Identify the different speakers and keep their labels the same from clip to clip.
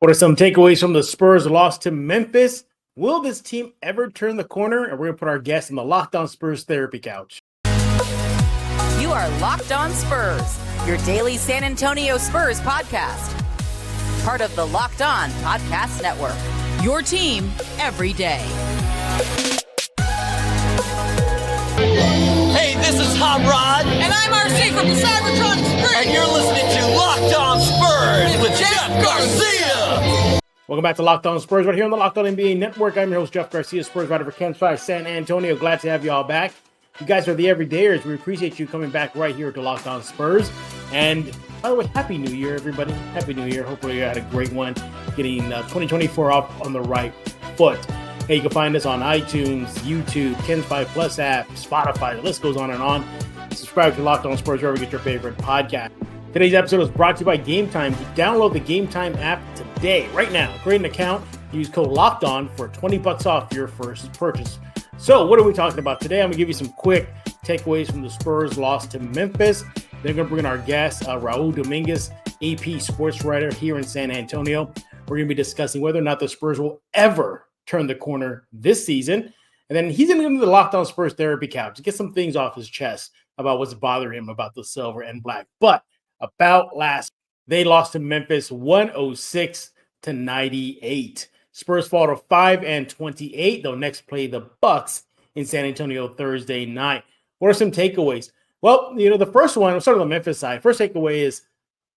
Speaker 1: What are some takeaways from the Spurs loss to Memphis? Will this team ever turn the corner? And we're going to put our guest in the Locked On Spurs therapy couch.
Speaker 2: You are Locked On Spurs, your daily San Antonio Spurs podcast. Part of the Locked On Podcast Network, your team every day.
Speaker 3: Hey, this is Hot Rod.
Speaker 4: And I'm RC from the Cybertronic Springs.
Speaker 3: And you're listening to Locked On Spurs with Jeff Garcia.
Speaker 1: Welcome back to Locked On Spurs right here on the Locked On NBA Network. I'm your host, Jeff Garcia, Spurs writer for GameTime, San Antonio. Glad to have you all back. You guys are the everydayers. We appreciate you coming back right here to Locked On Spurs. And by the way, Happy New Year, everybody. Happy New Year. Hopefully you had a great one getting 2024 off on the right foot. Hey, you can find us on iTunes, YouTube, GameTime Plus app, Spotify. The list goes on and on. Subscribe to Locked On Spurs wherever you get your favorite podcast. Today's episode is brought to you by GameTime. Download the GameTime app today, right now. Create an account. Use code LOCKEDON for $20 off your first purchase. So what are we talking about today? I'm going to give you some quick takeaways from the Spurs loss to Memphis. They're going to bring in our guest, Raul Dominguez, AP sports writer here in San Antonio. We're going to be discussing whether or not the Spurs will ever turn the corner this season. And then he's going to go to the Locked On Spurs therapy couch to get some things off his chest about what's bothering him about the silver and black. But about they lost to Memphis 106-98. Spurs fall to 5-28. They'll next play the Bucks in San Antonio Thursday night. What are some takeaways? Well, the first one, I'll start on the Memphis side. First takeaway is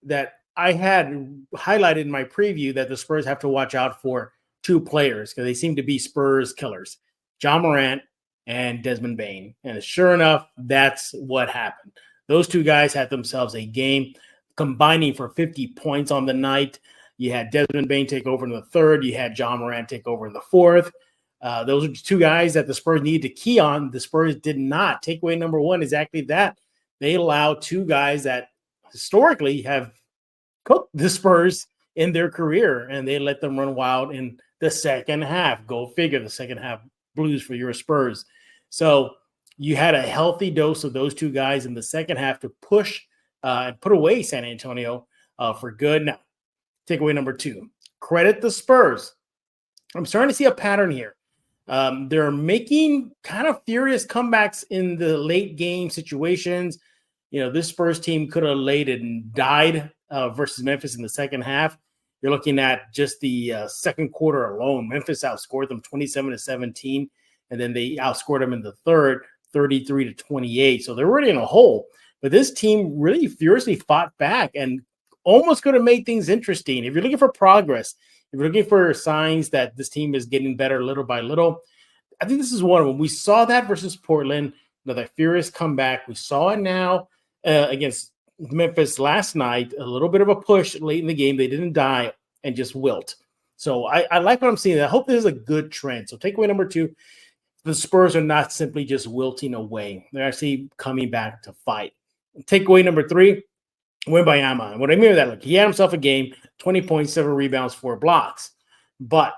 Speaker 1: that I had highlighted in my preview that the Spurs have to watch out for two players because they seem to be Spurs killers, Ja Morant and Desmond Bane. And sure enough, that's what happened. Those two guys had themselves a game combining for 50 points on the night. You had Desmond Bane take over in the third. You had Ja Morant take over in the fourth. Those are two guys that the Spurs needed to key on. The Spurs did not. Takeaway number one is exactly that. They allowed two guys that historically have cooked the Spurs in their career, and they let them run wild in the second half. Go figure, the second half blues for your Spurs. So you had a healthy dose of those two guys in the second half to push and put away San Antonio for good. Now, takeaway number two, credit the Spurs. I'm starting to see a pattern here. They're making kind of furious comebacks in the late game situations. This Spurs team could have laid it and died versus Memphis in the second half. You're looking at just the second quarter alone. Memphis outscored them 27-17, and then they outscored them in the third 33-28. So they're already in a hole. But this team really furiously fought back and almost could have made things interesting. If you're looking for progress, if you're looking for signs that this team is getting better little by little, I think this is one of them. We saw that versus Portland, another furious comeback. We saw it now against Memphis last night, a little bit of a push late in the game. They didn't die and just wilt. So I like what I'm seeing. I hope this is a good trend. So takeaway number two, the Spurs are not simply just wilting away. They're actually coming back to fight. Takeaway number three, Wembanyama. And what I mean by that, look, he had himself a game, 20 points, 7 rebounds, 4 blocks. But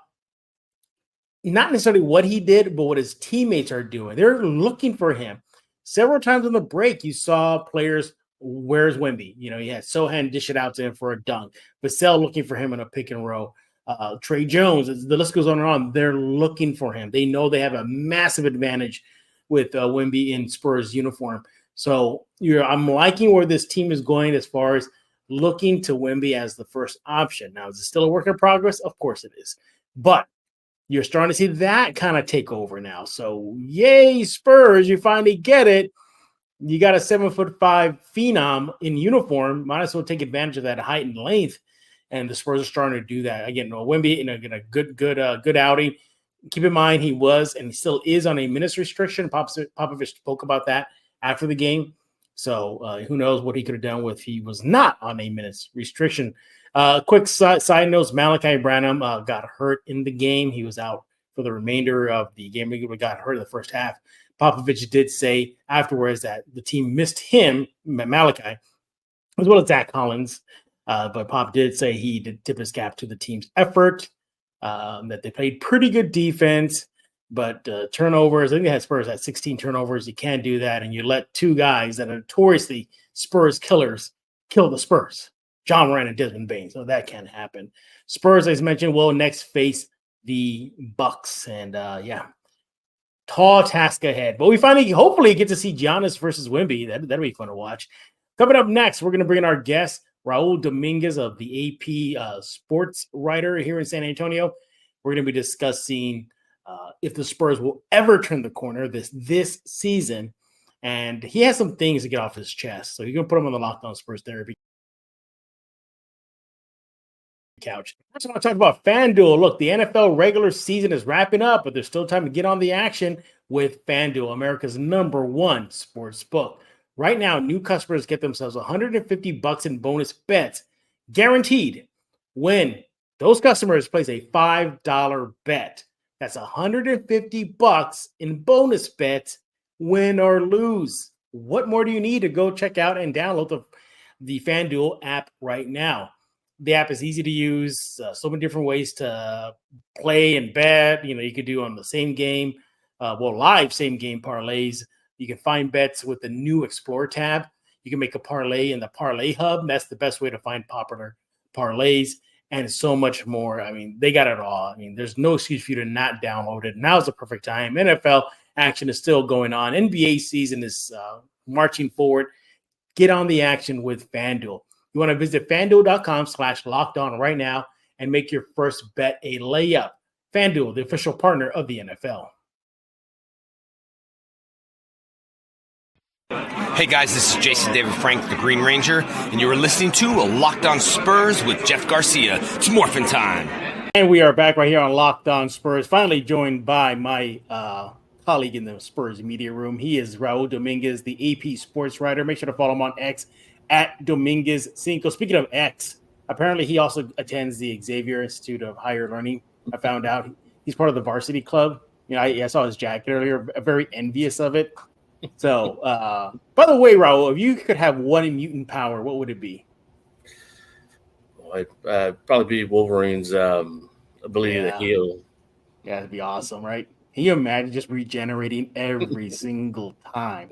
Speaker 1: not necessarily what he did, but what his teammates are doing. They're looking for him. Several times on the break, you saw players, where's Wemby? He had Sohan dish it out to him for a dunk. Vassell looking for him in a pick and roll. Trey Jones, the list goes on and on. They're looking for him. They know they have a massive advantage with Wemby in Spurs uniform. So I'm liking where this team is going as far as looking to Wemby as the first option. Now, is it still a work in progress? Of course it is. But you're starting to see that kind of take over now. So, yay, Spurs, you finally get it. You got a 7'5" phenom in uniform. Might as well take advantage of that height and length. And the Spurs are starting to do that. Again, Wemby in a good outing. Keep in mind, he was and he still is on a minutes restriction. Popovich spoke about that after the game. So who knows what he could have done if he was not on a minutes restriction. Quick side notes, Malachi Branham got hurt in the game. He was out for the remainder of the game. He got hurt in the first half. Popovich did say afterwards that the team missed him, Malachi, as well as Zach Collins. But Pop did say he did tip his cap to the team's effort, that they played pretty good defense. But turnovers, I think they had Spurs at 16 turnovers. You can't do that. And you let two guys that are notoriously Spurs killers kill the Spurs, Ja Morant and Desmond Bane. So that can't happen. Spurs, as mentioned, will next face the Bucks. And tall task ahead. But we finally, hopefully, get to see Giannis versus Wemby. That'll be fun to watch. Coming up next, we're going to bring in our guest, Raul Dominguez of the AP Sports Writer here in San Antonio. We're going to be discussing if the Spurs will ever turn the corner this season. And he has some things to get off his chest. So you're going to put him on the Locked On Spurs Therapy couch. First, I want to talk about FanDuel. Look, the NFL regular season is wrapping up, but there's still time to get on the action with FanDuel, America's #1 sports book. Right now, new customers get themselves $150 in bonus bets guaranteed when those customers place a $5 bet. That's $150 in bonus bets, win or lose. What more do you need to go check out and download the FanDuel app right now? The app is easy to use, so many different ways to play and bet. You could do on the same game, live same game parlays. You can find bets with the new Explore tab. You can make a parlay in the Parlay Hub. That's the best way to find popular parlays and so much more. I mean, they got it all. I mean, there's no excuse for you to not download it. Now's the perfect time. NFL action is still going on. NBA season is marching forward. Get on the action with FanDuel. You want to visit FanDuel.com/lockedon right now and make your first bet a layup. FanDuel, the official partner of the NFL.
Speaker 5: Hey guys, this is Jason David Frank, the Green Ranger, and you are listening to Locked On Spurs with Jeff Garcia. It's morphin' time.
Speaker 1: And we are back right here on Locked On Spurs, finally joined by my colleague in the Spurs media room. He is Raul Dominguez, the AP Sports Writer. Make sure to follow him on X at Dominguez5. Speaking of X, apparently he also attends the Xavier Institute of Higher Learning. I found out he's part of the varsity club. I saw his jacket earlier, very envious of it. So, by the way, Raul, if you could have one mutant power, what would it be?
Speaker 6: Well, it'd probably be Wolverine's ability to heal.
Speaker 1: Yeah, it'd be awesome, right? Can you imagine just regenerating every single time?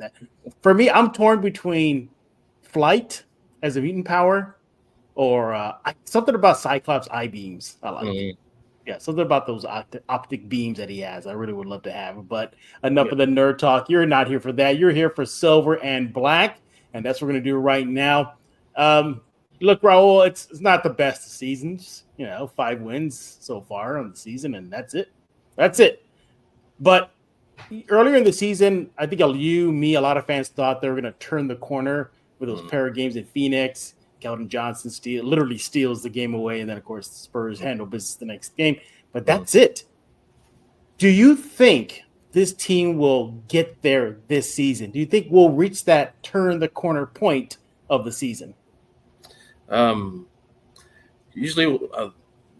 Speaker 1: For me, I'm torn between flight as a mutant power or something about Cyclops eye beams. I like it. Yeah, something about those optic beams that he has. I really would love to have. But enough of the nerd talk. You're not here for that. You're here for silver and black, and that's what we're going to do right now. Look, Raul, it's not the best of seasons. 5 wins so far on the season, and that's it. That's it. But earlier in the season, I think a lot of fans thought they were going to turn the corner with those pair of games in Phoenix. Keldon Johnson literally steals the game away, and then, of course, the Spurs handle business the next game. But that's it. Do you think this team will get there this season? Do you think we'll reach that turn-the-corner point of the season?
Speaker 6: Usually,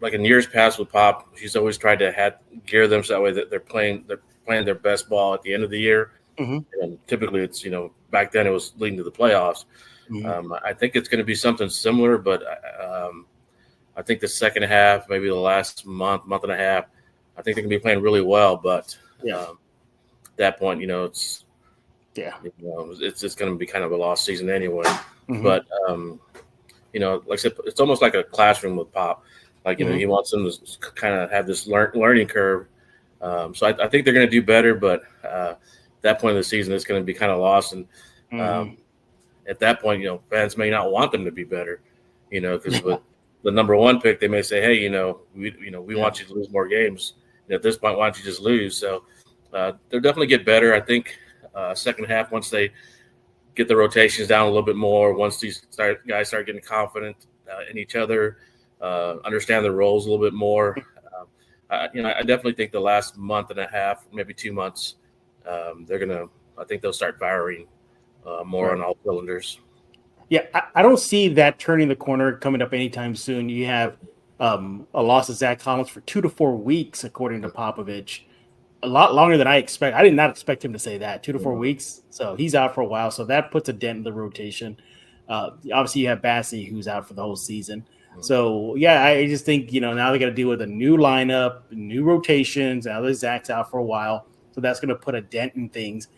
Speaker 6: like in years past with Pop, he's always tried to gear them so that way that they're playing their best ball at the end of the year. Mm-hmm. And typically, it's back then it was leading to the playoffs. Mm-hmm. I think it's going to be something similar, but I think the second half, maybe the last month and a half, I think they're going to be playing really well. But at that point, it's going to be kind of a lost season anyway. Mm-hmm. But like I said, it's almost like a classroom with Pop. Like he wants them to kind of have this learning curve. So I think they're going to do better, but at that point of the season, it's going to be kind of lost. And at that point, fans may not want them to be better, because with the #1 pick, they may say, hey, we want you to lose more games. At this point, why don't you just lose? So they'll definitely get better. I think second half, once they get the rotations down a little bit more, once these guys start getting confident in each other, understand their roles a little bit more. I definitely think the last month and a half, maybe 2 months, I think they'll start firing more on all cylinders.
Speaker 1: Yeah, I don't see that turning the corner coming up anytime soon. You have a loss of Zach Collins for 2 to 4 weeks, according to Popovich. A lot longer than I expect. I did not expect him to say that, 2 to 4 weeks. So he's out for a while. So that puts a dent in the rotation. Obviously, you have Bassey, who's out for the whole season. So, I just think, now they got to deal with a new lineup, new rotations. Now there's Zach's out for a while. So that's going to put a dent in things.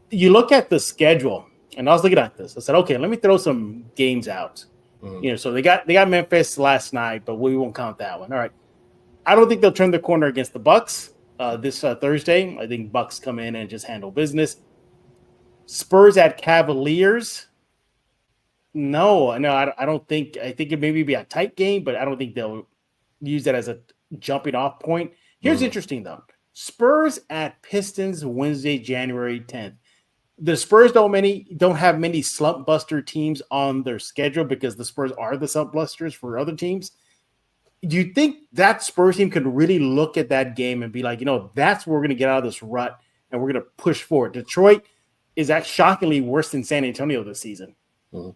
Speaker 1: You look at the schedule, and I was looking at this. I said, okay, let me throw some games out. So they got Memphis last night, but we won't count that one. All right. I don't think they'll turn the corner against the Bucks this Thursday. I think Bucks come in and just handle business. Spurs at Cavaliers. No, I don't think. I think it maybe be a tight game, but I don't think they'll use that as a jumping off point. Here's interesting though. Spurs at Pistons Wednesday, January 10th. The Spurs don't have many slump buster teams on their schedule because the Spurs are the slump busters for other teams. Do you think that Spurs team could really look at that game and be like, that's where we're going to get out of this rut and we're going to push forward? Detroit is that shockingly worse than San Antonio this season.
Speaker 6: I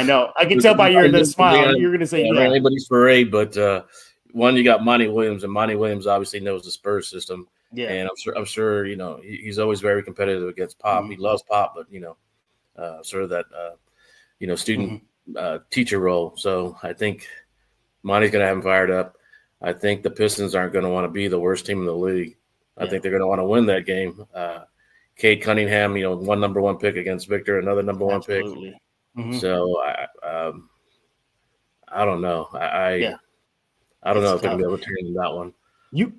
Speaker 1: know. I can tell by your smile. You're going to say, yeah.
Speaker 6: Anybody's parade, but one, you got Monty Williams, and Monty Williams obviously knows the Spurs system. Yeah, and I'm sure he's always very competitive against Pop. He loves Pop, but sort of that student teacher role. So I think Monty's going to have him fired up. I think the Pistons aren't going to want to be the worst team in the league. I think they're going to want to win that game. Cade Cunningham, one number one pick against Victor, another number one pick. So I don't know. I don't know if they're going to be able to turn that one.
Speaker 1: You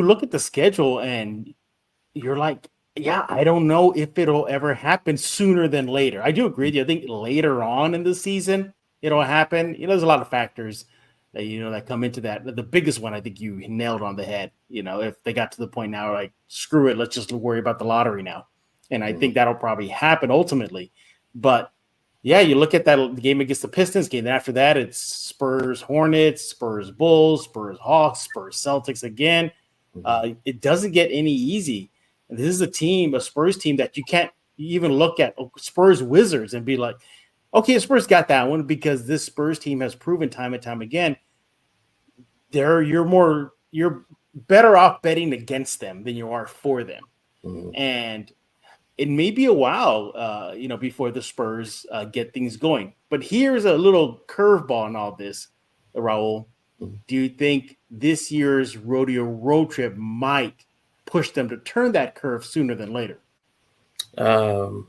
Speaker 1: look at the schedule and you're like, I don't know if it'll ever happen sooner than later. I do agree with you. I think later on in the season it'll happen. There's a lot of factors that that come into that. The biggest one, I think you nailed on the head. If they got to the point now, like, screw it, let's just worry about the lottery now. And I think that'll probably happen ultimately. But you look at that game against the Pistons game. Then after that, it's Spurs Hornets, Spurs Bulls, Spurs Hawks, Spurs Celtics again. It doesn't get any easy. And this is a Spurs team that you can't even look at Spurs Wizards and be like, okay, Spurs got that one, because this Spurs team has proven time and time again, you're better off betting against them than you are for them. And it may be a while, before the Spurs get things going. But here's a little curveball in all this, Raul. Do you think this year's rodeo road trip might push them to turn that curve sooner than later?
Speaker 6: So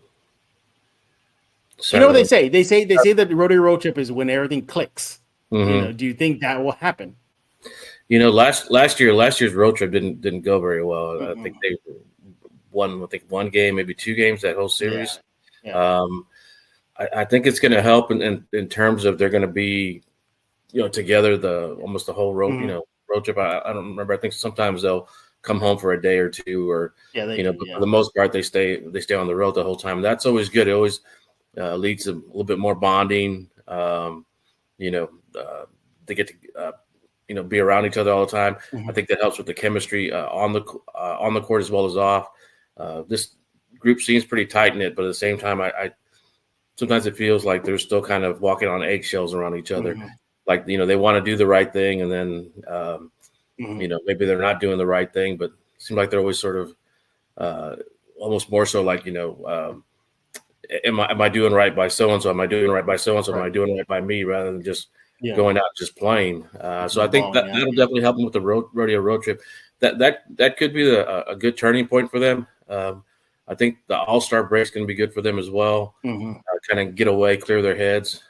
Speaker 1: what they say? They say that the rodeo road trip is when everything clicks. Do you think that will happen?
Speaker 6: Last year's road trip didn't go very well. I think they won one game, maybe two games that whole series. I think it's going to help in terms of they're going to be together almost the whole road road trip. I don't remember. I think sometimes they'll come home for a day or two, or but for the most part they stay on the road the whole time. That's always good. It always leads to a little bit more bonding. They get to be around each other all the time. I think that helps with the chemistry on the court as well as off. This group seems pretty tight knit, but at the same time, I sometimes it feels like they're still kind of walking on eggshells around each other. Like they want to do the right thing, and then maybe they're not doing the right thing, but it seems like they're always sort of almost more so like am I doing right by so and so? Am I doing right by so and so? Am I doing right by me? Rather than just going out and just playing. So I think that'll definitely help them with the rodeo road trip. That could be a good turning point for them. I think the All-Star break is going to be good for them as well. Kind of get away, clear their heads.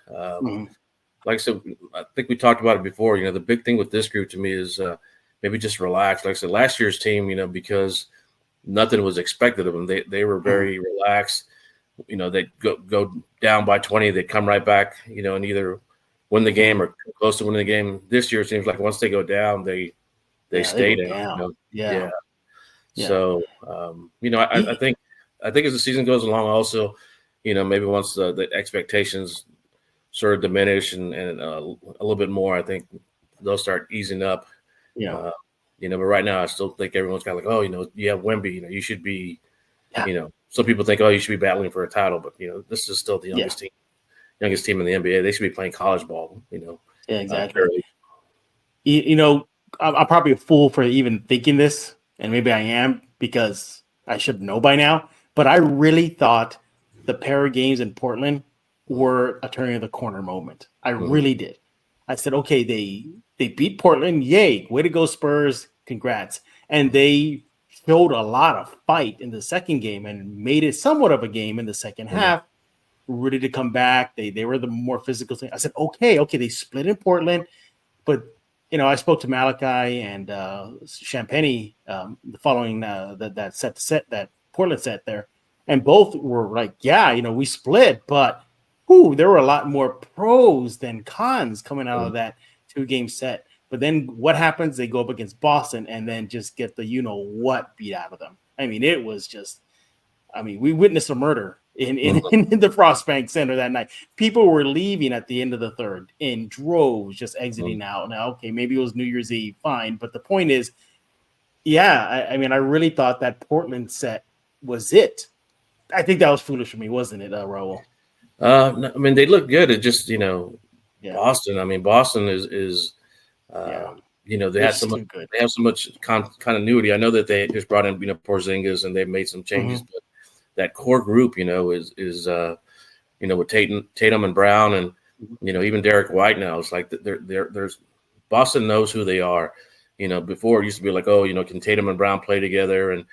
Speaker 6: Like I said, I think we talked about it before. The big thing with this group to me is maybe just relax. Like I said, last year's team, because nothing was expected of them, they were very relaxed. They go down by 20, they come right back, and either win the game or close to winning the game. This year it seems like once they go down, they stay down. So I think as the season goes along, also, maybe once the expectations sort of diminish and a little bit more, I think they'll start easing up. But right now I still think everyone's kind of like, you have Wemby, you should be, some people think, you should be battling for a title, but this is still the youngest team in the NBA. They should be playing college ball.
Speaker 1: Yeah, exactly. I'm probably a fool for even thinking this, and maybe I am because I should know by now. But I really thought the pair of games in Portland were a turning of the corner moment. I really did. I said, okay, they beat Portland. Yay. Way to go, Spurs. Congrats. And they showed a lot of fight in the second game and made it somewhat of a game in the second half. ready to come back. They were the more physical thing. I said, okay, they split in Portland, but I spoke to Malachi and Champagne the following that Portland set there, and both were like, yeah, we split, but there were a lot more pros than cons coming out of that 2-game set. But then what happens? They go up against Boston and then just get the what beat out of them. I mean, it was just, we witnessed a murder in the Frostbank Center that night. People were leaving at the end of the third in droves, just exiting out. Now, okay, maybe it was New Year's Eve, fine. But the point is, yeah, I really thought that Portland set was it. I think that was foolish for me, wasn't it, Raul?
Speaker 6: No, they look good. It just, Boston. Boston is they have so much continuity. I know that they just brought in, Porzingis, and they've made some changes, but that core group, is with Tatum and Brown, and even Derek White now. It's like there's Boston knows who they are. Before it used to be like, can Tatum and Brown play together, and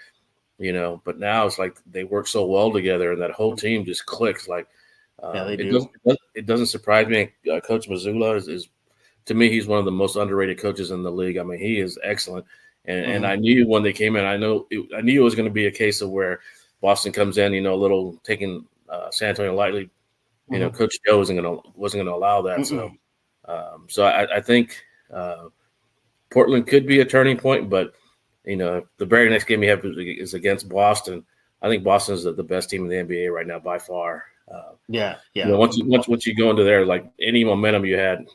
Speaker 6: but now it's like they work so well together, and that whole team just clicks. Like,
Speaker 1: they do.
Speaker 6: It doesn't surprise me. Coach Mazzulla is to me, he's one of the most underrated coaches in the league. He is excellent, and I knew when they came in, I knew it was going to be a case of where Boston comes in, a little taking San Antonio lightly. Coach Joe wasn't going to allow that. So I think Portland could be a turning point, but the very next game you have is against Boston. I think Boston is the best team in the NBA right now by far. Once you go into there, like any momentum you had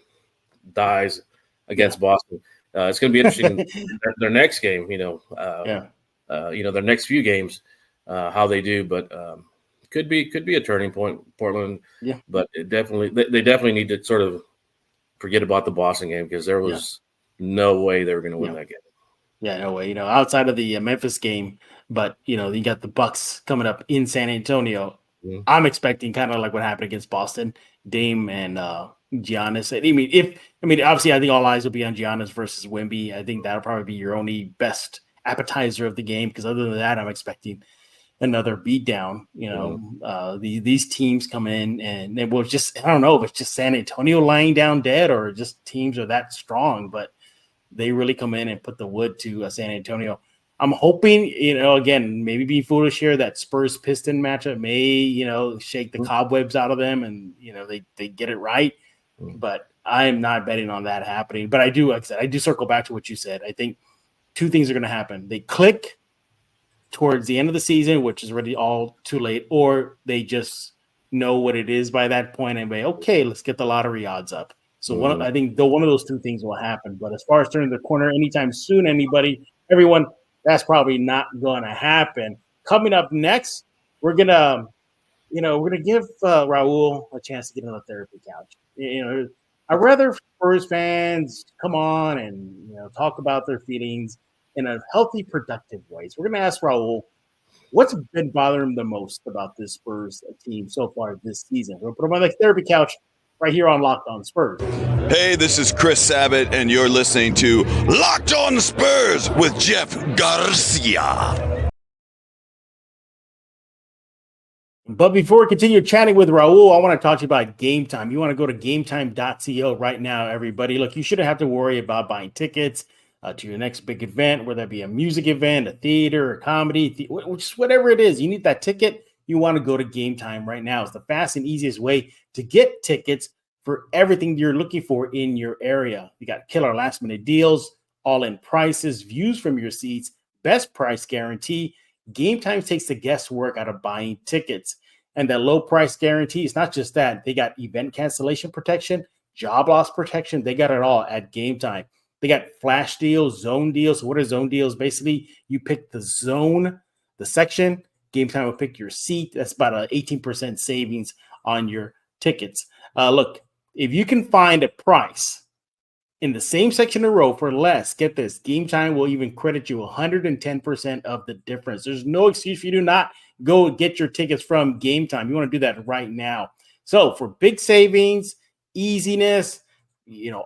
Speaker 6: dies against Boston. It's going to be interesting their next game. Their next few games, how they do, but could be a turning point, Portland.
Speaker 1: Yeah,
Speaker 6: but they definitely need to sort of forget about the Boston game, because there was no way they were going to win that game.
Speaker 1: Yeah, no way. Outside of the Memphis game, but you got the Bucks coming up in San Antonio. I'm expecting kind of like what happened against Boston, Dame and Giannis. Obviously, I think all eyes will be on Giannis versus Wemby. I think that'll probably be your only best appetizer of the game, because other than that, I'm expecting another beatdown. These teams come in and it will just, I don't know if it's just San Antonio lying down dead or just teams are that strong, but they really come in and put the wood to San Antonio. I'm hoping, again, maybe being foolish here, that Spurs Piston matchup may, shake the cobwebs out of them and, they get it right. But I'm not betting on that happening. But I do, like I said, I do circle back to what you said. I think two things are going to happen. They click towards the end of the season, which is already all too late, or they just know what it is by that point and be, okay, let's get the lottery odds up. So I think one of those two things will happen. But as far as turning the corner anytime soon, everyone, that's probably not going to happen. Coming up next, we're gonna give Raul a chance to get on the therapy couch. I'd rather Spurs fans come on and talk about their feelings in a healthy, productive way. So we're gonna ask Raul what's been bothering him the most about this Spurs team so far this season. We'll put him on the therapy couch right here on Locked On Spurs.
Speaker 7: Hey, this is Chris Sabat, and you're listening to Locked On Spurs with Jeff Garcia.
Speaker 1: But before we continue chatting with Raul, I want to talk to you about GameTime. You want to go to GameTime.co right now, everybody. Look, you shouldn't have to worry about buying tickets to your next big event, whether that be a music event, a theater, a comedy, just whatever it is. You need that ticket. You want to go to GameTime right now. It's the fast and easiest way to get tickets for everything you're looking for in your area. You got killer last minute deals, all-in prices, views from your seats, best price guarantee. GameTime takes the guesswork out of buying tickets. And that low price guarantee, it's not just that. They got event cancellation protection, job loss protection. They got it all at GameTime. They got flash deals, zone deals. What are zone deals? Basically, you pick the zone, the section. GameTime will pick your seat. That's about an 18% savings on your tickets. Look, if you can find a price in the same section in a row for less, get this, GameTime will even credit you 110% of the difference. There's no excuse for you to not go get your tickets from GameTime. You want to do that right now. So for big savings, easiness,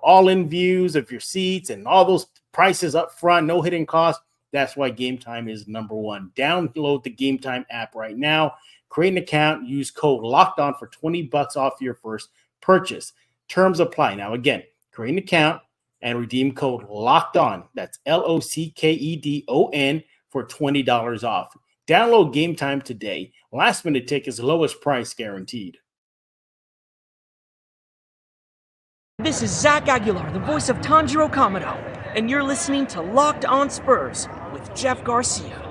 Speaker 1: all-in views of your seats and all those prices up front, no hidden cost, that's why GameTime is number one. Download the GameTime app right now. Create an account, use code Locked On for $20 off your first purchase. Terms apply. Now, again, create an account and redeem code Locked On. That's LOCKEDON for $20 off. Download GameTime today. Last minute tickets, lowest price guaranteed.
Speaker 8: This is Zach Aguilar, the voice of Tanjiro Kamado, and you're listening to Locked On Spurs with Jeff Garcia.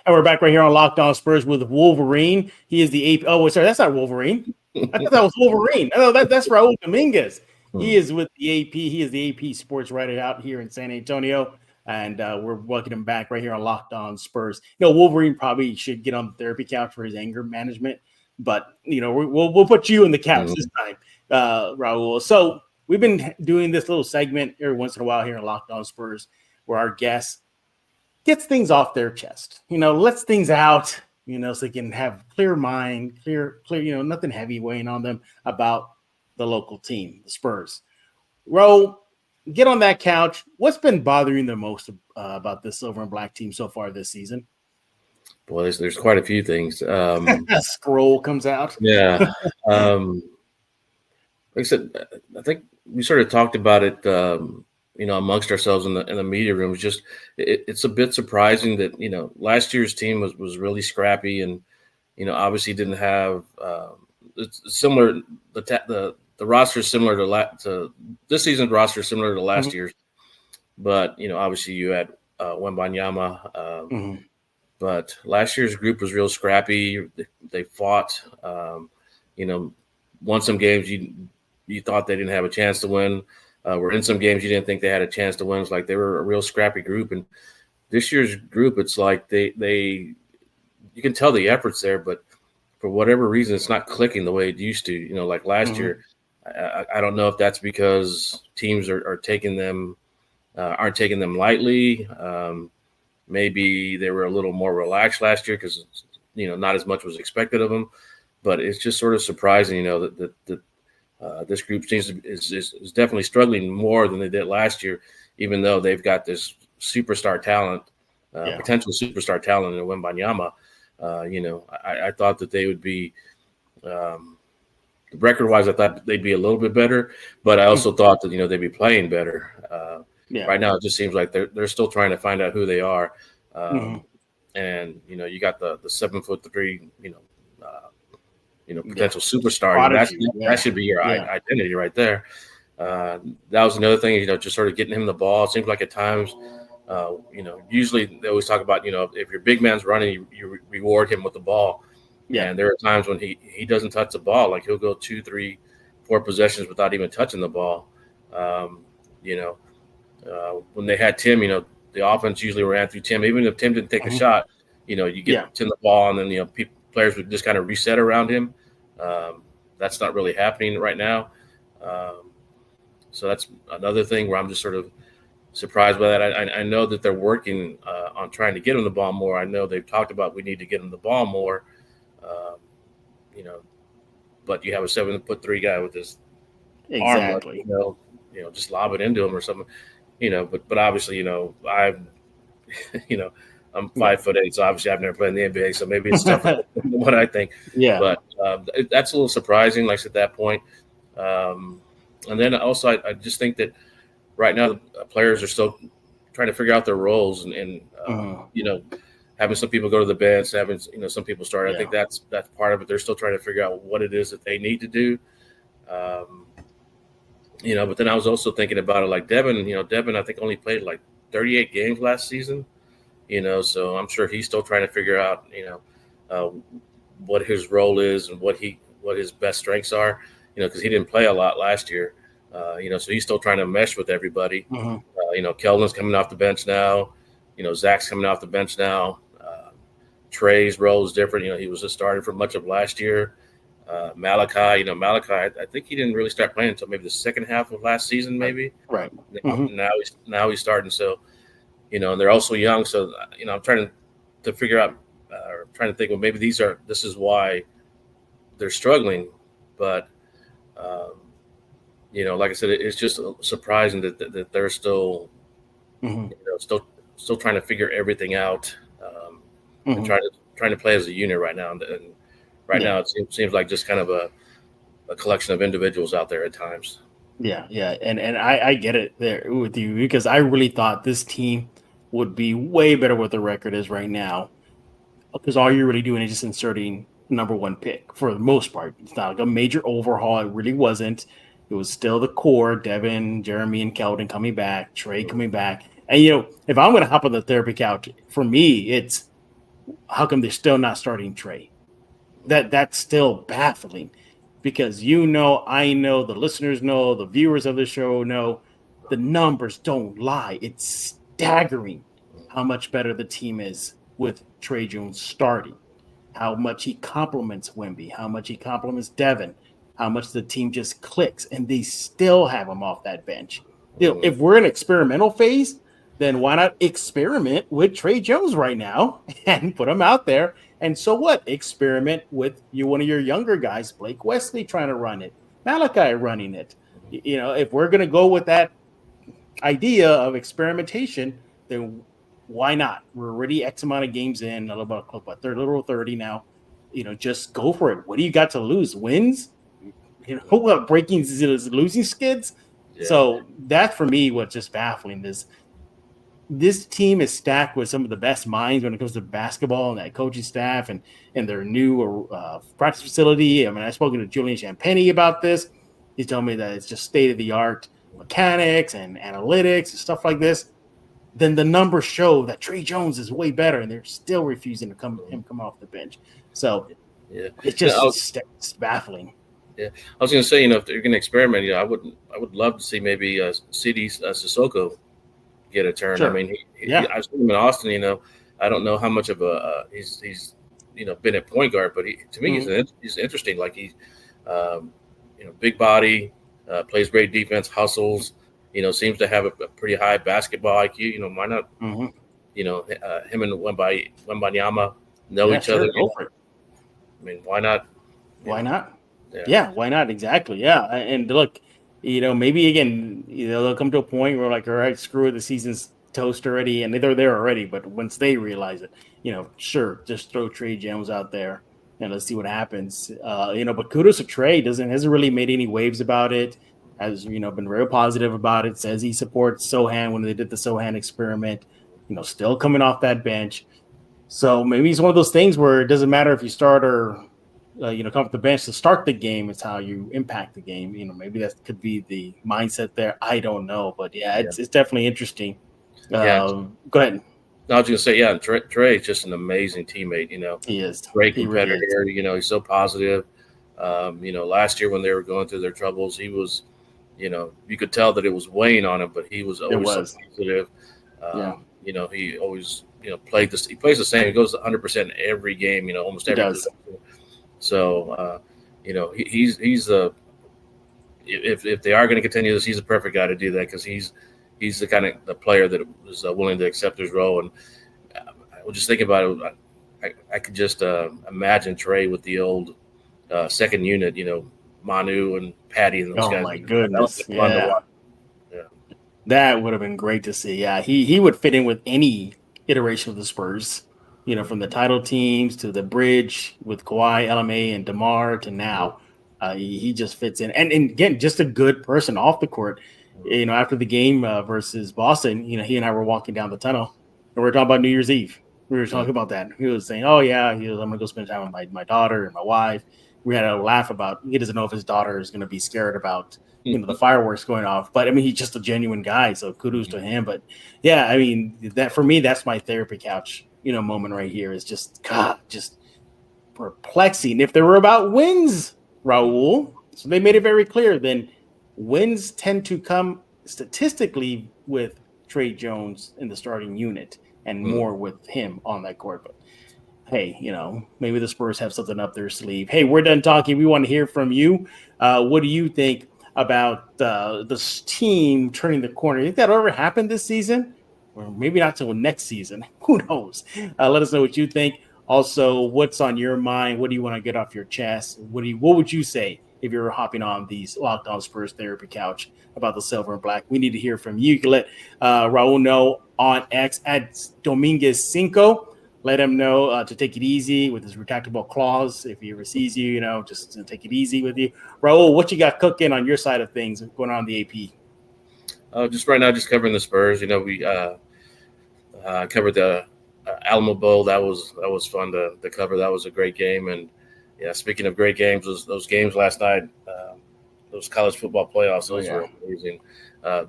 Speaker 1: And we're back right here on Locked On Spurs with Wolverine. He is the AP. Oh, sorry, that's not Wolverine. I thought that was Wolverine. No, that's Raul Dominguez. He is with the AP. He is the AP sports writer out here in San Antonio. And we're welcoming him back right here on Locked On Spurs. Wolverine probably should get on the therapy couch for his anger management. But, we'll put you in the couch this time, Raul. So we've been doing this little segment every once in a while here on Locked On Spurs where our guests gets things off their chest, lets things out, so they can have clear mind, clear, nothing heavy weighing on them about the local team, the Spurs. Ro, get on that couch. What's been bothering the most about this silver and black team so far this season?
Speaker 6: Boy, there's quite a few things.
Speaker 1: Scroll comes out.
Speaker 6: Yeah. Like I said, I think we sort of talked about it, amongst ourselves in the media room. It's a bit surprising that, last year's team was really scrappy and, obviously didn't have it's similar. The roster is similar to this season's roster is similar to last year's, but, obviously you had Wembanyama, but last year's group was real scrappy. They fought, won some games you thought they didn't have a chance to win. Were in some games you didn't think they had a chance to win. It's like they were a real scrappy group. And this year's group, it's like they you can tell the effort's there, but for whatever reason, it's not clicking the way it used to. Like last year, I don't know if that's because teams are taking them aren't taking them lightly. Maybe they were a little more relaxed last year because not as much was expected of them. But it's just sort of surprising, that this group is definitely struggling more than they did last year, even though they've got this superstar talent, potential superstar talent in Wembanyama. I thought that they would be record-wise. I thought they'd be a little bit better, but I also thought that they'd be playing better. Right now, it just seems like they're still trying to find out who they are, and you got the 7'3", potential superstar. That should be your identity right there. That was another thing, just sort of getting him the ball. It seems like at times, usually they always talk about, if your big man's running, you reward him with the ball. Yeah. And there are times when he doesn't touch the ball. Like he'll go 2, 3, 4 possessions without even touching the ball. When they had Tim, the offense usually ran through Tim. Even if Tim didn't take a shot, you get Tim the ball and then, players would just kind of reset around him. That's not really happening right now. So that's another thing where I'm just sort of surprised by that. I know that they're working on trying to get him the ball more. I know they've talked about we need to get him the ball more, but you have a 7'3" guy with this arm, just lob it into him or something, but obviously, I'm 5'8", so obviously I've never played in the NBA, so maybe it's tougher than what I think. Yeah. But that's a little surprising, like at that point. And then also, I just think that right now the players are still trying to figure out their roles and having some people go to the bench, having some people start. I think that's part of it. They're still trying to figure out what it is that they need to do. But then I was also thinking about it like Devin. Devin I think only played like 38 games last season. So I'm sure he's still trying to figure out, what his role is and what his best strengths are, because he didn't play a lot last year, so he's still trying to mesh with everybody. Keldon's coming off the bench now, Zach's coming off the bench now. Trey's role is different. He was a starter for much of last year. Malachi, I think he didn't really start playing until maybe the second half of last season, maybe. Right. Now he's starting. So, and they're also young. So, I'm trying to figure out, trying to think, well, maybe this is why they're struggling. But, like I said, it's just surprising that they're still, still trying to figure everything out, and trying to play as a unit right now, and right now it seems like just kind of a collection of individuals out there at times.
Speaker 1: Yeah, and I get it there with you, because I really thought this team would be way better what the record is right now, because all you're really doing is just inserting number one pick for the most part. It's not like a major overhaul. It really wasn't. It was still the core: Devin, Jeremy, and Keldon coming back, Trey coming back. And if I'm going to hop on the therapy couch, for me, it's how come they're still not starting Trey? That's still baffling, because I know, the listeners know, the viewers of the show know, the numbers don't lie. It's staggering how much better the team is with Trey Jones starting, how much he compliments Wemby, how much he compliments Devin, how much the team just clicks, and they still have him off that bench. If we're in experimental phase, then why not experiment with Trey Jones right now and put him out there? And so what? Experiment with one of your younger guys, Blake Wesley, trying to run it, Malachi running it. If we're going to go with that idea of experimentation, then why not? We're already X amount of games in, a little 30 now. Just go for it. What do you got to lose? Wins? Breaking losing skids? Yeah. So that, for me, what's just baffling is this team is stacked with some of the best minds when it comes to basketball, and that coaching staff and their new practice facility. I mean, I've spoken to Julian Champagny about this. He's telling me that it's just state-of-the-art mechanics and analytics and stuff like this. Then the numbers show that Trey Jones is way better, and they're still refusing to come off the bench. So it's just it's baffling.
Speaker 6: Yeah, I was going to say, if they're going to experiment, I would love to see maybe CD Sissoko get a turn. Sure. I mean, I've seen him in Austin. I don't know how much of he's been at point guard, but to me he's interesting. Like he's big body, plays great defense, hustles. Seems to have a pretty high basketball IQ. Why not? Him and Wembanyama know each other. I mean, why not?
Speaker 1: Why not? Yeah, why not? Exactly. Yeah, and look, maybe again, they'll come to a point where like, all right, screw it, the season's toast already, and they're there already. But once they realize it, sure, just throw Trey Jones out there and let's see what happens. But kudos to Trey. Hasn't really made any waves about it. Has been very positive about it. Says he supports Sohan when they did the Sohan experiment. Still coming off that bench. So maybe it's one of those things where it doesn't matter if you start or come off the bench to start the game. It's how you impact the game. Maybe that could be the mindset there. I don't know, but it's definitely interesting. Go ahead.
Speaker 6: I was going to say, Trey is just an amazing teammate.
Speaker 1: He is
Speaker 6: great competitor. Really is. He's so positive. Last year when they were going through their troubles, he was, you could tell that it was weighing on him, but he was always so positive. He always, played this. He plays the same. He goes 100% every game. Almost every game. So, he's if they are going to continue this, he's the perfect guy to do that, because he's the kind of the player that is willing to accept his role. And I was just thinking about it. I could just imagine Trey with the old second unit, Manu and Patty and those guys. Oh my
Speaker 1: goodness! That would have been great to see. Yeah, he would fit in with any iteration of the Spurs. From the title teams to the bridge with Kawhi, LMA, and DeMar to now. He just fits in. And again, just a good person off the court. After the game versus Boston, he and I were walking down the tunnel, and we were talking about New Year's Eve. We were talking about that. He was saying, oh, yeah, I'm going to go spend time with my daughter and my wife. We had a laugh about he doesn't know if his daughter is going to be scared about the fireworks going off. But, I mean, he's just a genuine guy, so kudos to him. But, yeah, I mean, that for me, that's my therapy couch, moment right here is just perplexing. If they were about wins, Raul, so they made it very clear, then wins tend to come statistically with Trey Jones in the starting unit and more with him on that court. But, hey, maybe the Spurs have something up their sleeve. Hey, we're done talking. We want to hear from you. What do you think about this team turning the corner? You think that'll ever happen this season? Or maybe not till next season. Who knows? Let us know what you think. Also, what's on your mind? What do you want to get off your chest? What would you say if you're hopping on these Locked On Spurs therapy couch about the silver and black? We need to hear from you. You can let Raul know on X at Dominguez5. Let him know to take it easy with his retractable claws. If he ever sees you, just to take it easy with you. Raul, what you got cooking on your side of things going on in the AP?
Speaker 6: Just right now, just covering the Spurs. We covered the Alamo Bowl. That was fun to cover. That was a great game. And yeah, speaking of great games, those games last night, those college football playoffs, those were amazing.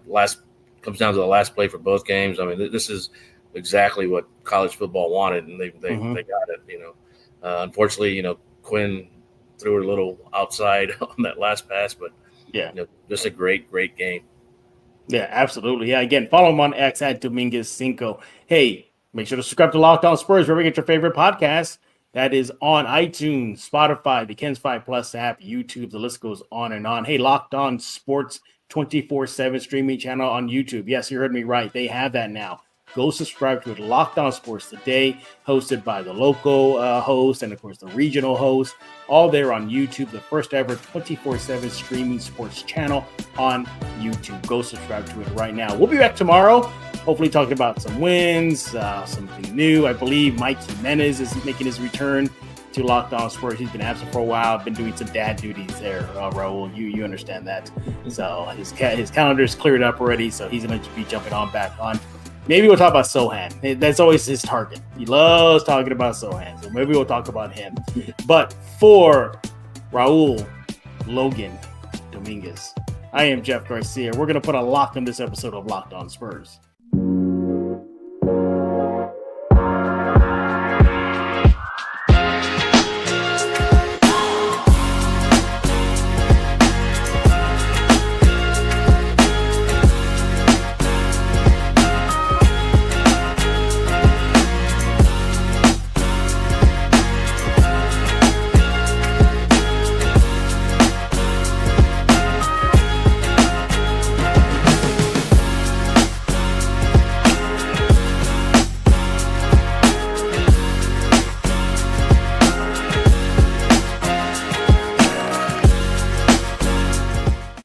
Speaker 6: Last comes down to the last play for both games. I mean, this is exactly what college football wanted, and they got it. Unfortunately, Quinn threw it a little outside on that last pass, but just a great game.
Speaker 1: Yeah, absolutely. Yeah, again, follow him on X at Dominguez5. Hey, make sure to subscribe to Locked On Spurs wherever you get your favorite podcast. That is on iTunes, Spotify, the Ken's 5 Plus app, YouTube. The list goes on and on. Hey, Locked On Sports 24/7 streaming channel on YouTube. Yes, you heard me right. They have that now. Go subscribe to it. Locked On Sports Today, hosted by the local host and, of course, the regional host. All there on YouTube, the first ever 24/7 streaming sports channel on YouTube. Go subscribe to it right now. We'll be back tomorrow, hopefully talking about some wins, something new. I believe Mike Jimenez is making his return to Locked On Spurs. He's been absent for a while. Been doing some dad duties there, Raul. You understand that. So his calendar's cleared up already, so he's going to be jumping on back on. Maybe we'll talk about Sohan. That's always his target. He loves talking about Sohan, so maybe we'll talk about him. But for Raul, Logan, Dominguez, I am Jeff Garcia. We're going to put a lock on this episode of Locked On Spurs.